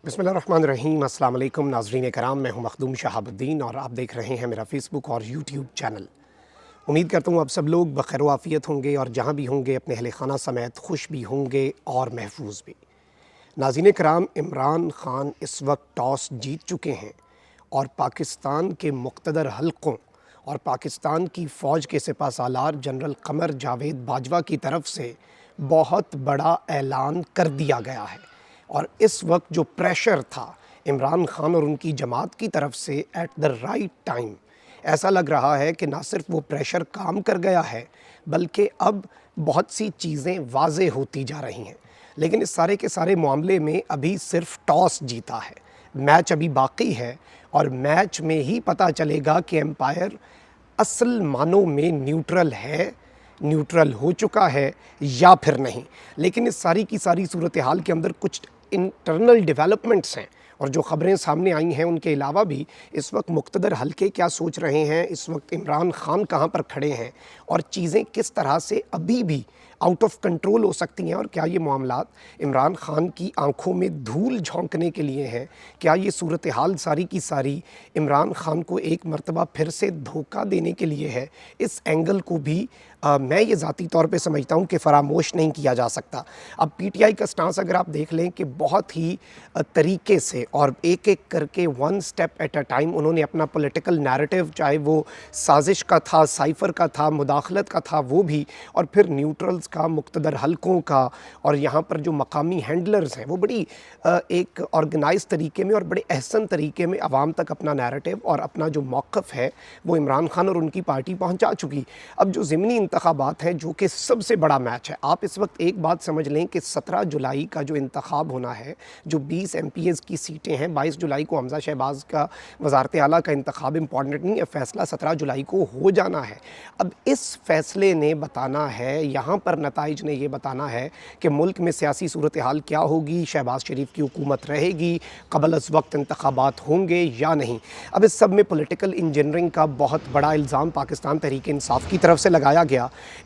बिस्मिल्लाहिर्रहमानिर्रहीम। अस्सलाम वालेकुम नाज़रीन कराम, मैं हूं मखदूम शहाबुद्दीन और आप देख रहे हैं मेरा फ़ेसबुक और यूट्यूब चैनल। उम्मीद करता हूं आप सब लोग बखैर व आफ़ियत होंगे और जहां भी होंगे अपने अहले खाना समेत खुश भी होंगे और महफूज भी। नाज़रीन कराम, इमरान खान इस वक्त टॉस जीत चुके हैं और पाकिस्तान के मुक़्तदर हलक़ों और पाकिस्तान की फ़ौज के सिपह सालार जनरल क़मर जावेद बाजवा की तरफ से बहुत बड़ा ऐलान कर दिया गया है। और इस वक्त जो प्रेशर था इमरान खान और उनकी जमात की तरफ से एट द राइट टाइम, ऐसा लग रहा है कि ना सिर्फ वो प्रेशर काम कर गया है बल्कि अब बहुत सी चीज़ें वाज़े होती जा रही हैं। लेकिन इस सारे के सारे मामले में अभी सिर्फ टॉस जीता है, मैच अभी बाकी है और मैच में ही पता चलेगा कि एम्पायर असल मानों में न्यूट्रल है, न्यूट्रल हो चुका है या फिर नहीं। लेकिन इस सारी की सारी सूरत हाल के अंदर कुछ इंटरनल डेवलपमेंट्स हैं और जो ख़बरें सामने आई हैं उनके अलावा भी इस वक्त मुक़्तदर हलके क्या सोच रहे हैं, इस वक्त इमरान खान कहाँ पर खड़े हैं और चीज़ें किस तरह से अभी भी आउट ऑफ कंट्रोल हो सकती हैं और क्या ये मामलात इमरान खान की आंखों में धूल झोंकने के लिए हैं, क्या ये सूरत हाल सारी की सारी इमरान खान को एक मरतबा फिर से धोखा देने के लिए है। इस एंगल को भी मैं ये ज़ाती तौर पे समझता हूँ कि फरामोश नहीं किया जा सकता। अब पीटीआई का स्टांस अगर आप देख लें कि बहुत ही तरीके से और एक एक करके one step at a time उन्होंने अपना पॉलिटिकल नैरेटिव, चाहे वो साजिश का था, साइफ़र का था, मुदाखलत का था, वो भी, और फिर न्यूट्रल्स का, मुक़्तदर हलकों का और यहाँ पर जो मकामी हैंडलर्स हैं वो बड़ी एक ऑर्गेनाइज़ तरीके में और बड़े अहसन तरीके में आवाम तक अपना नैरेटिव और अपना जो मौक़िफ़ है वो इमरान खान और उनकी पार्टी पहुँचा चुकी। अब जो ज़िमनी इंतखाबात हैं जो कि सबसे बड़ा मैच है, आप इस वक्त एक बात समझ लें कि 17 जुलाई का जो इंतखाब होना है, जो 20 एमपीएस की सीटें हैं, 22 जुलाई को हमज़ा शहबाज का वज़ारत आला का इंतखाब इम्पॉर्टेंट नहीं है, फ़ैसला 17 जुलाई को हो जाना है। अब इस फ़ैसले ने बताना है, यहाँ पर नताइज ने ये बताना है कि मुल्क में सियासी सूरत हाल क्या होगी, शहबाज शरीफ की हुकूमत रहेगी, क़बल अज़ वक्त इंतखाबात होंगे या नहीं। अब इस सब में पॉलिटिकल इंजीनियरिंग का बहुत बड़ा इल्ज़ाम पाकिस्तान तहरीक इंसाफ की तरफ से लगाया गया।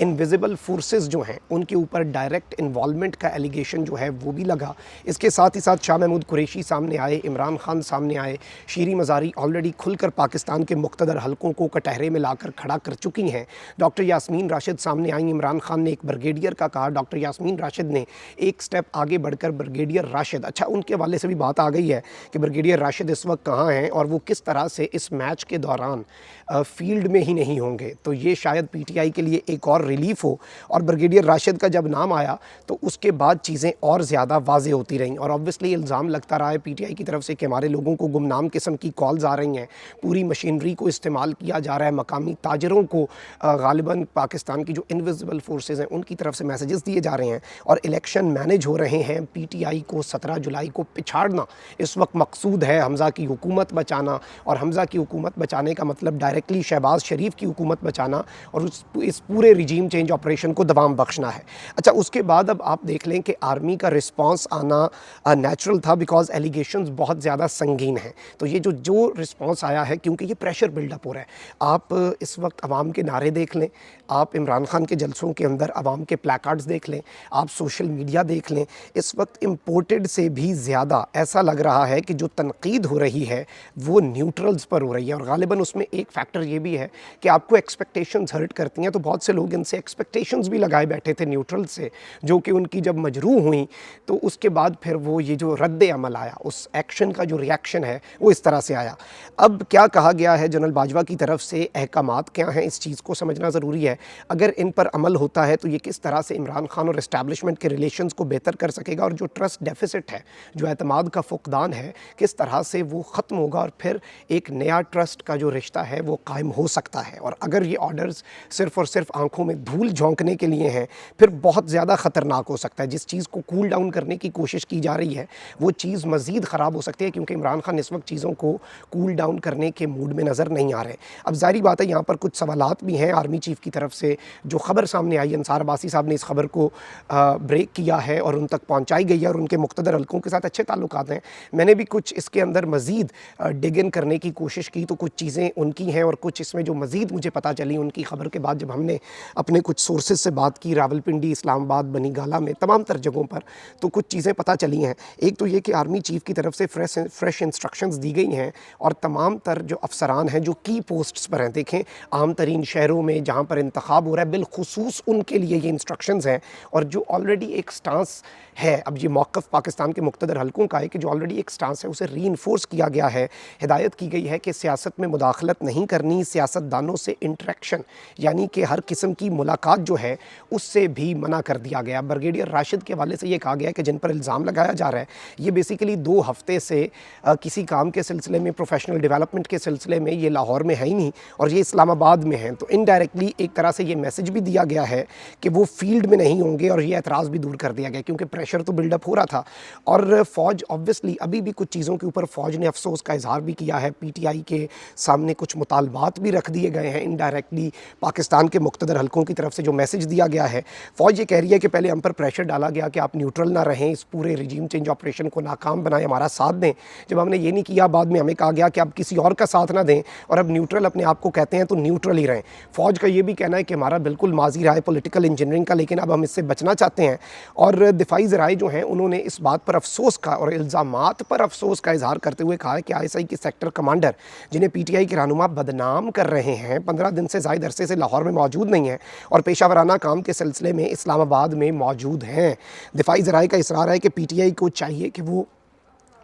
इनविजिबल फोर्सेस जो हैं उनके ऊपर डायरेक्ट इन्वॉल्वमेंट का एलिगेशन जो है वो भी लगा। इसके साथ ही साथ शाह महमूद कुरैशी सामने आए, इमरान खान सामने आए, शीरी मज़ारी ऑलरेडी खुलकर पाकिस्तान के मुक़्तदर हलकों को कटहरे में लाकर खड़ा कर चुकी हैं। डॉक्टर यास्मीन राशिद सामने आई, इमरान खान ने एक ब्रिगेडियर का कहा, डॉक्टर यास्मीन राशिद ने एक स्टेप आगे बढ़कर ब्रिगेडियर राशिद, अच्छा उनके हवाले से भी बात आ गई है कि ब्रिगेडियर राशिद इस वक्त कहाँ हैं और वो किस तरह से इस मैच के दौरान फील्ड में ही नहीं होंगे। तो ये शायद पीटीआई के लिए एक और रिलीफ हो। और ब्रिगेडियर राशिद का जब नाम आया तो उसके बाद चीज़ें और ज़्यादा वाज़े होती रहीं और ऑब्वियसली इल्ज़ाम लगता रहा है पीटीआई की तरफ से कि हमारे लोगों को गुमनाम किस्म की कॉल्स आ रही हैं, पूरी मशीनरी को इस्तेमाल किया जा रहा है, मकामी ताजरों को गालिबन पाकिस्तान की जो इनविजिबल फोर्सेस हैं उनकी तरफ से मैसेजेस दिए जा रहे हैं और इलेक्शन मैनेज हो रहे हैं। पीटीआई को 17 जुलाई को पिछाड़ना इस वक्त मकसूद है, हमज़ा की हुकूमत बचाना, और हमज़ा की हुकूमत बचाने का मतलब डायरेक्टली शहबाज शरीफ की हुकूमत बचाना और इस पूरे रिजीम चेंज ऑपरेशन को दवाम बख्शना है। अच्छा, उसके बाद अब आप देख लें कि आर्मी का रिस्पांस आना नेचुरल था बिकॉज एलिगेशंस बहुत ज़्यादा संगीन हैं। तो ये जो रिस्पांस आया है क्योंकि ये प्रेशर बिल्डअप हो रहा है। आप इस वक्त आवाम के नारे देख लें, आप इमरान खान के जलसों के अंदर आवाम के प्लेकार्ड्स देख लें, आप सोशल मीडिया देख लें, इस वक्त इम्पोर्टेड से भी ज़्यादा ऐसा लग रहा है कि जो तनकीद हो रही है वो न्यूट्रल्स पर हो रही है। और गालिबन उसमें एक फैक्टर ये भी है कि आपको एक्सपेक्टेशंस हर्ट करती हैं, तो बहुत से लोग इनसे एक्सपेक्टेशंस भी लगाए बैठे थे न्यूट्रल से, जो कि उनकी जब मजरूह हुई तो उसके बाद फिर वो ये जो रद्द अमल आया, उस एक्शन का जो रिएक्शन है वो इस तरह से आया। अब क्या कहा गया है जनरल बाजवा की तरफ से, अहकामात क्या हैं, इस चीज़ को समझना ज़रूरी है। अगर इन पर अमल होता है तो ये किस तरह से इमरान खान और इस्टेब्लिशमेंट के रिलेशंस को बेहतर कर सकेगा और जो ट्रस्ट डेफिसिट है, जो एतमाद का फुकदान है, किस तरह से वो ख़त्म होगा और फिर एक नया ट्रस्ट का जो रिश्ता है वो कायम हो सकता है। और अगर ये ऑर्डर्स सिर्फ़ और सिर्फ आंखों में धूल झोंकने के लिए हैं फिर बहुत ज़्यादा ख़तरनाक हो सकता है। जिस चीज़ को कूल डाउन करने की कोशिश की जा रही है वो चीज़ मज़ीद ख़राब हो सकती है क्योंकि इमरान खान इस वक्त चीज़ों को कूल डाउन करने के मूड में नज़र नहीं आ रहे। अब ज़ाहिर बात है यहाँ पर कुछ सवालात भी हैं आर्मी चीफ़ की तरफ से। जो ख़बर सामने आई अंसार अब्बासी साहब ने इस खबर को ब्रेक किया है और उन तक पहुँचाई गई है और उनके मुक़्तदर हलकों के साथ अच्छे ताल्लुकात हैं। मैंने भी कुछ इसके अंदर मज़ीद डिग इन करने की कोशिश की, तो कुछ चीज़ें उनकी हैं और कुछ इसमें जो मज़ीद मुझे पता चली उनकी खबर के बाद, जब हमने अपने कुछ सोर्सेज से बात की रावलपिंडी, इस्लामाबाद, बनीगाला में, तमाम तर जगहों पर, तो कुछ चीज़ें पता चली हैं। एक तो ये कि आर्मी चीफ़ की तरफ से फ्रेश इंस्ट्रक्शंस दी गई हैं और तमाम तर जो अफसरान हैं जो की पोस्ट्स पर हैं, देखें आम तरीन शहरों में जहाँ पर इंतखाब हो रहा है बिलखुसूस उनके लिए ये इंस्ट्रक्शंस हैं। और जो ऑलरेडी एक स्टांस है, अब ये मौक़िफ़ पाकिस्तान के मुक़्तदर हलकों का है कि जो ऑलरेडी एक स्टांस है उसे रीइंफोर्स किया गया है। हिदायत की गई है कि सियासत में मुदाखलत नहीं करनी, सियासतदानों से इंटरेक्शन यानी कि हर किस्म की मुलाकात जो है उससे भी मना कर दिया गया। ब्रिगेडियर राशिद के हवाले से ये कहा गया है कि जिन पर इल्ज़ाम लगाया जा रहा है ये बेसिकली 2 हफ़्ते से किसी काम के सिलसिले में, प्रोफेशनल डेवलपमेंट के सिलसिले में ये लाहौर में है ही नहीं और ये इस्लामाबाद में हैं। तो इनडायरेक्टली एक तरह से ये मैसेज भी दिया गया है कि वो फील्ड में नहीं होंगे और ये एतराज़ भी दूर कर दिया गया क्योंकि प्रेशर तो बिल्डअप हो रहा था। और फ़ौज ऑब्वियसली अभी भी कुछ चीज़ों के ऊपर फ़ौज ने अफसोस का इज़हार भी किया है। PTI के सामने कुछ मुतालबात भी रख दिए गए हैं इनडायरेक्टली पाकिस्तान के मुक़्तदर हलकों की तरफ से जो मैसेज दिया गया है। फ़ौज ये कह रही है कि पहले हम पर प्रेशर डाला गया कि आप न्यूट्रल ना रहें, इस पूरे रिजीम चेंज ऑपरेशन को नाकाम बनाएं, हमारा साथ दें। जब हमने ये नहीं किया, बाद में हमें कहा गया कि आप किसी और का साथ ना दें और अब न्यूट्रल अपने आप को कहते हैं तो न्यूट्रल ही रहें। फ़ौज का ये भी कहना है कि हमारा बिल्कुल माजी रहा है पॉलिटिकल इंजीनियरिंग का, लेकिन अब हम इससे बचना चाहते हैं। और दिफाई ज़राए जो हैं उन्होंने इस बात पर अफसोस का और इल्ज़ामात पर अफसोस का इज़हार करते हुए कहा है कि ISI के सेक्टर कमांडर जिन्हें PTI के रहनुमा बदनाम कर रहे हैं 15 दिन से ज़ायद अरसे से लाहौर में मौजूद नहीं हैं और पेशावराना काम के सिलसिले में इस्लामाबाद में मौजूद हैं। दिफाई ज़राए का इसरार है कि PTI को चाहिए कि वो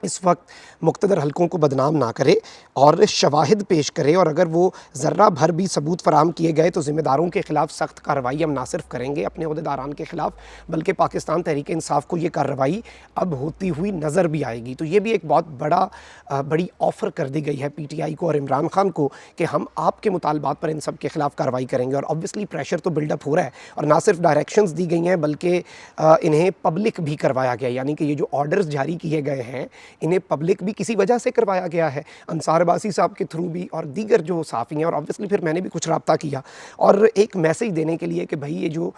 इस वक्त मुक़्तदर हलकों को बदनाम ना करे और शवाहिद पेश करे और अगर वो ज़र्रा भर भी सबूत फराम किए गए तो ज़िम्मेदारों के ख़िलाफ़ सख्त कार्रवाई हम ना सिर्फ करेंगे अपने ओहदेदारान के ख़िलाफ़, बल्कि पाकिस्तान तहरीक इंसाफ को ये कार्रवाई अब होती हुई नज़र भी आएगी। तो ये भी एक बहुत बड़ी ऑफ़र कर दी गई है PTI को और इमरान खान को कि हम आपके मुतालबात पर इन सब के ख़िलाफ़ कार्रवाई करेंगे। और ऑब्वियसली प्रेशर तो बिल्डअप हो रहा है और ना सिर्फ डायरेक्शंस दी गई हैं बल्कि इन्हें पब्लिक भी करवाया गया, यानी कि ये जो ऑर्डर्स जारी किए गए हैं इन्हें पब्लिक भी किसी वजह से करवाया गया है, अंसार अब्बासी साहब के थ्रू भी और दीगर जो साफ़ी हैं। और ऑब्वियसली फिर मैंने भी कुछ रब्ता किया और एक मैसेज देने के लिए कि भाई ये जो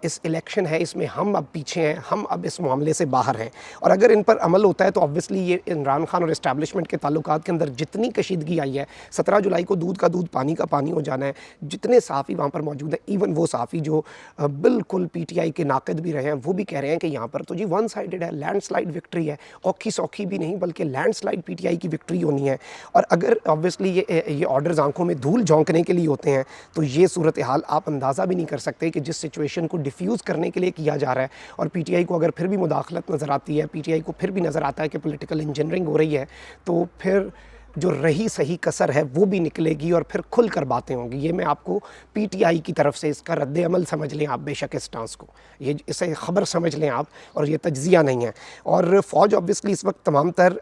इस इलेक्शन है इसमें हम अब पीछे हैं, हम अब इस मामले से बाहर हैं और अगर इन पर अमल होता है तो ऑब्वियसली ये इमरान खान और इस्टेब्लिशमेंट के ताल्लुकात के अंदर जितनी कशीदगी आई है, 17 जुलाई को दूध का दूध पानी का पानी हो जाना है। जितने साफ़ी वहाँ पर मौजूद हैं, इवन वो साफ़ी जो बिल्कुल PTI के नाक़िद भी रहे हैं, वो भी कह रहे हैं कि यहाँ पर तो जी वन साइडेड है, लैंडस्लाइड विक्ट्री है, औखी सौखी भी नहीं बल्कि लैंडस्लाइड PTI की विक्ट्री होनी है। और अगर ऑब्वियसली ये ऑर्डर्स आंखों में धूल झोंकने के लिए होते हैं तो ये सूरत हाल आप अंदाज़ा भी नहीं कर सकते कि जिस सिचुएशन को डिफ्यूज़ करने के लिए किया जा रहा है और PTI को अगर फिर भी मुदाखलत नज़र आती है, PTI को फिर भी नज़र आता है कि पॉलिटिकल इंजीनियरिंग हो रही है, तो फिर जो रही सही कसर है वो भी निकलेगी और फिर खुल कर बातें होंगी। ये मैं आपको PTI की तरफ से इसका रद्द-ए-अमल समझ लें आप, बेशक इस स्टांस को, ये इसे ख़बर समझ लें आप और ये तज्ज़िया नहीं है। और फ़ौज ऑब्वियसली इस वक्त तमाम तर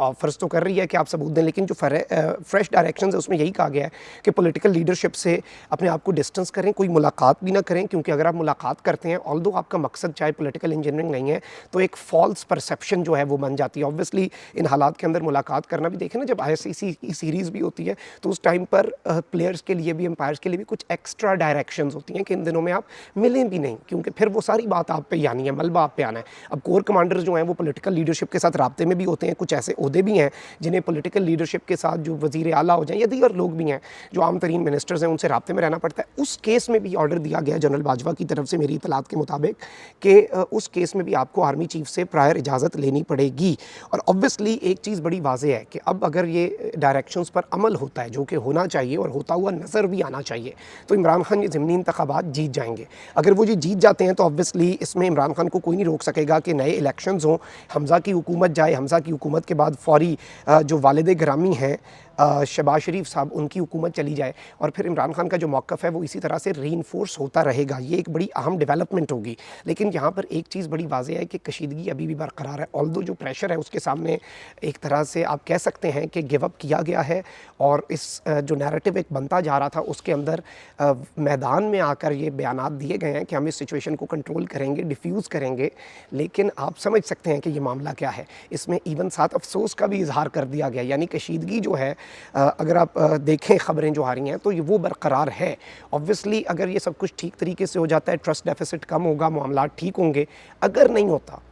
ऑफ़र्स तो कर रही है कि आप सबूत दें, लेकिन जो फ्रेश डायरेक्शंस है उसमें यही कहा गया है कि पॉलिटिकल लीडरशिप से अपने आप को डिस्टेंस करें, कोई मुलाकात भी ना करें, क्योंकि अगर आप मुलाकात करते हैं ऑल्दो आपका मकसद चाहे पॉलिटिकल इंजीनियरिंग नहीं है तो एक फ़ॉल्स परसेप्शन जो है वो बन जाती है। ऑब्वियसली इन हालात के अंदर मुलाकात करना भी देखें ना, जब ICC की सीरीज़ भी होती है तो उस टाइम पर प्लेयर्स के लिए भी, एम्पायर्स के लिए भी कुछ एक्स्ट्रा डायरेक्शंस होती हैं कि इन दिनों में आप मिलें भी नहीं, क्योंकि फिर वो सारी बात आप पे ही आनी है, मलबा आप पे आना है। अब कोर कमांडर्स जो हैं वो पॉलिटिकल लीडरशिप के साथ राब्ते में भी होते हैं, कुछ ऐसे ओहदे भी हैं जिन्हें पॉलिटिकल लीडरशिप के साथ जो वज़ीर आला हो जाएं या दीगर लोग भी हैं जो आम तरीन मिनिस्टर्स हैं उनसे राब्ते में रहना पड़ता है। उस केस में भी ऑर्डर दिया गया जनरल बाजवा की तरफ से मेरी इतलात के मुताबिक कि उस केस में भी आपको आर्मी चीफ से प्रायर इजाज़त लेनी पड़ेगी। और ऑब्वियसली एक चीज़ बड़ी वाज़ेह है कि अब अगर ये डायरेक्शंस पर अमल होता है, जो कि होना चाहिए और होता हुआ नज़र भी आना चाहिए, तो इमरान खान ये ज़िमनी इंतखाबात जीत जाएंगे। अगर वो ये जीत जाते हैं तो ऑब्वियसली इसमें इमरान खान को कोई नहीं रोक सकेगा कि नए इलेक्शंस हों, हमज़ा की हुकूमत जाए, हमज़ा की हुकूमत के बाद फौरी जो वालिद गिरामी हैं शहबाज शरीफ साहब, उनकी हुकूमत चली जाए और फिर इमरान खान का जो मौक़िफ़ है वो इसी तरह से रीइंफोर्स होता रहेगा। ये एक बड़ी अहम डेवलपमेंट होगी। लेकिन यहाँ पर एक चीज़ बड़ी वाज़ेह है कि कशीदगी अभी भी बरकरार है, ऑल्दो जो प्रेशर है उसके सामने एक तरह से आप कह सकते हैं कि गिव अप किया गया है और इस जो नैरेटिव एक बनता जा रहा था उसके अंदर मैदान में आकर ये बयानात दिए गए हैं कि हम इस सिचुएशन को कंट्रोल करेंगे, डिफ्यूज़ करेंगे। लेकिन आप समझ सकते हैं कि ये मामला क्या है। इसमें इवन साथ अफसोस का भी इजहार कर दिया गया, यानी कशीदगी जो है अगर आप देखें ख़बरें जो आ रही हैं तो ये वो बरकरार है। ऑब्वियसली अगर ये सब कुछ ठीक तरीके से हो जाता है, ट्रस्ट डेफिसिट कम होगा, मामलात ठीक होंगे। अगर नहीं होता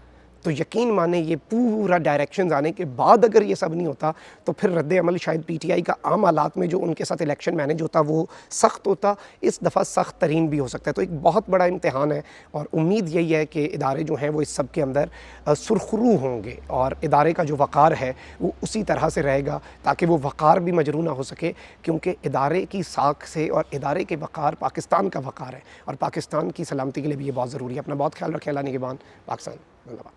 तो यकीन माने ये पूरा डायरेक्शंस आने के बाद अगर ये सब नहीं होता तो फिर रद्द-ए-अमल शायद पीटीआई का आम हालात में जो उनके साथ इलेक्शन मैनेज होता वो सख्त होता, इस दफ़ा सख्त तरीन भी हो सकता है। तो एक बहुत बड़ा इम्तिहान है और उम्मीद यही है कि इदारे जो हैं वो इस सब के अंदर सुरखरू होंगे और इदारे का जो वक़ार है वो उसी तरह से रहेगा ताकि वो वक़ार भी मजरू ना हो सके, क्योंकि इदारे की साख से और इदारे के वक़ार पाकिस्तान का वक़ार है और पाकिस्तान की सलामती के लिए भी ये बहुत ज़रूरी है। अपना बहुत ख्याल रखें। अल्लाह निगहबान। पाकिस्तान जिंदाबाद।